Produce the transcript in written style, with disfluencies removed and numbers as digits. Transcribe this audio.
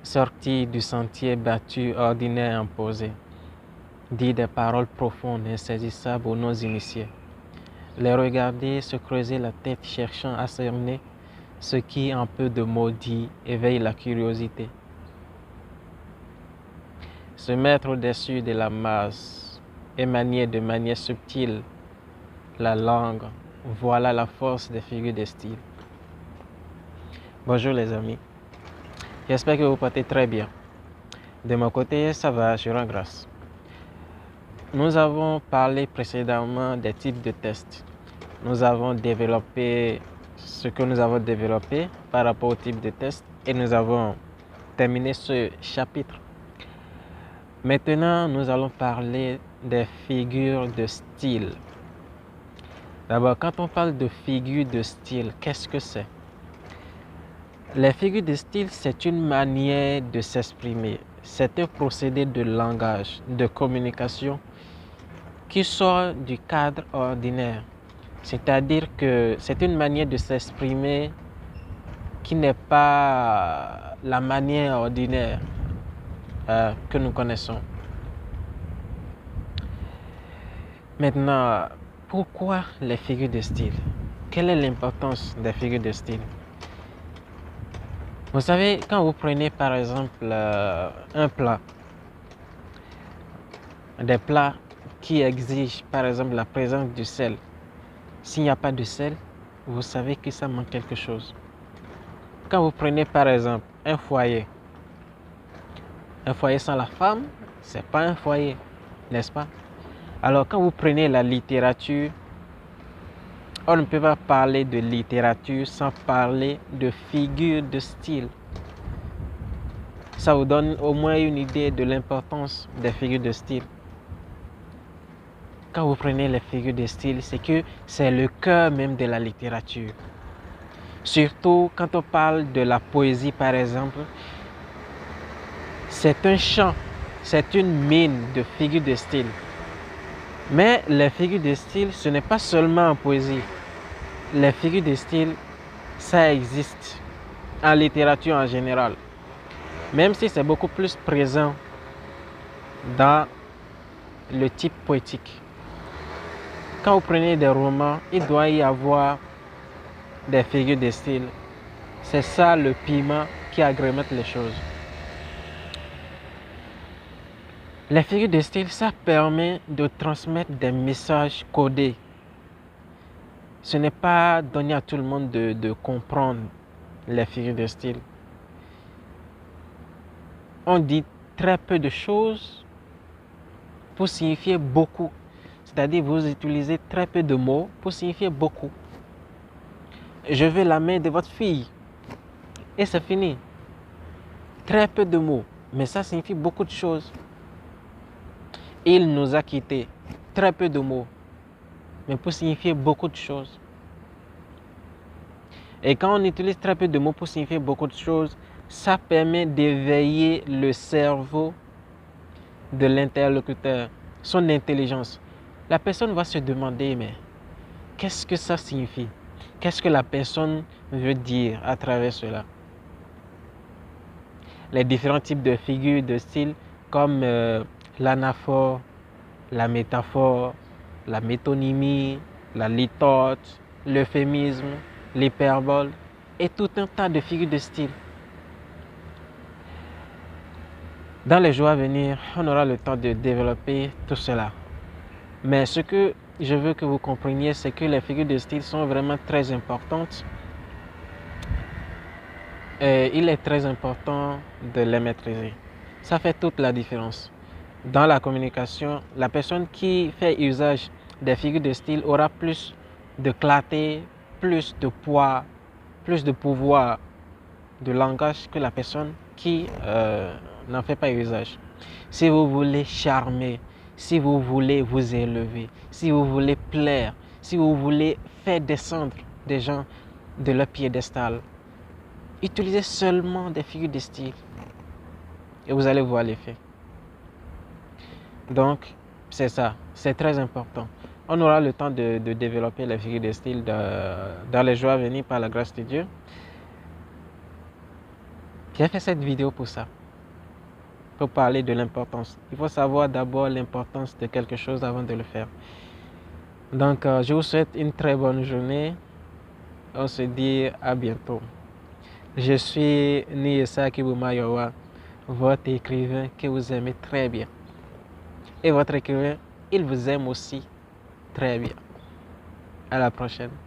sorti du sentier battu, ordinaire imposé, dit des paroles profondes, insaisissables aux non-initiés. Les regarder se creuser la tête cherchant à cerner ce qui, en peu de mots dits, éveille la curiosité. Se mettre au-dessus de la masse et manier de manière subtile la langue, voilà la force des figures de style. Bonjour les amis, j'espère que vous portez très bien. De mon côté, ça va, je rends grâce. Nous avons parlé précédemment des types de tests. Nous avons développé ce que nous avons développé par rapport au type de test et nous avons terminé ce chapitre. Maintenant, nous allons parler des figures de style. D'abord, quand on parle de figures de style, qu'est-ce que c'est? Les figures de style, c'est une manière de s'exprimer. C'est un procédé de langage, de communication qui sort du cadre ordinaire. C'est-à-dire que c'est une manière de s'exprimer qui n'est pas la manière ordinaire que nous connaissons. Maintenant, pourquoi les figures de style? Quelle est l'importance des figures de style? Vous savez, quand vous prenez par exemple un plat, des plats qui exigent par exemple la présence du sel, s'il n'y a pas de sel, vous savez que ça manque quelque chose. Quand vous prenez par exemple un foyer sans la femme, c'est pas un foyer, n'est-ce pas? Alors quand vous prenez la littérature, on ne peut pas parler de littérature sans parler de figures de style. Ça vous donne au moins une idée de l'importance des figures de style. Quand vous prenez les figures de style, c'est que c'est le cœur même de la littérature. Surtout quand on parle de la poésie par exemple, c'est un champ, c'est une mine de figures de style. Mais les figures de style, ce n'est pas seulement en poésie. Les figures de style, ça existe en littérature en général. Même si c'est beaucoup plus présent dans le type poétique. Quand vous prenez des romans, il doit y avoir des figures de style. C'est ça le piment qui agrémente les choses. Les figures de style, ça permet de transmettre des messages codés. Ce n'est pas donné à tout le monde de comprendre les figures de style. On dit très peu de choses pour signifier beaucoup. C'est-à-dire vous utilisez très peu de mots pour signifier beaucoup. Je veux la main de votre fille. Et c'est fini. Très peu de mots, mais ça signifie beaucoup de choses. Il nous a quittés. Très peu de mots, mais pour signifier beaucoup de choses. Et quand on utilise très peu de mots pour signifier beaucoup de choses, ça permet d'éveiller le cerveau de l'interlocuteur, son intelligence. La personne va se demander, mais qu'est-ce que ça signifie? Qu'est-ce que la personne veut dire à travers cela? Les différents types de figures de style comme l'anaphore, la métaphore, la métonymie, la litote, l'euphémisme, l'hyperbole et tout un tas de figures de style. Dans les jours à venir, on aura le temps de développer tout cela. Mais ce que je veux que vous compreniez, c'est que les figures de style sont vraiment très importantes. Et il est très important de les maîtriser. Ça fait toute la différence. Dans la communication, la personne qui fait usage des figures de style aura plus de clarté, plus de poids, plus de pouvoir de langage que la personne qui n'en fait pas usage. Si vous voulez charmer, si vous voulez vous élever, si vous voulez plaire, si vous voulez faire descendre des gens de leur piédestal, utilisez seulement des figures de style et vous allez voir l'effet. Donc, c'est ça, c'est très important. On aura le temps de développer les figures de style dans les jours à venir par la grâce de Dieu. J'ai fait cette vidéo pour ça. pour parler de l'importance. Il faut savoir d'abord l'importance de quelque chose avant de le faire. Donc, je vous souhaite une très bonne journée. On se dit à bientôt. Je suis Niesa Kibumayowa, votre écrivain que vous aimez très bien. Et votre écrivain, il vous aime aussi très bien. À la prochaine.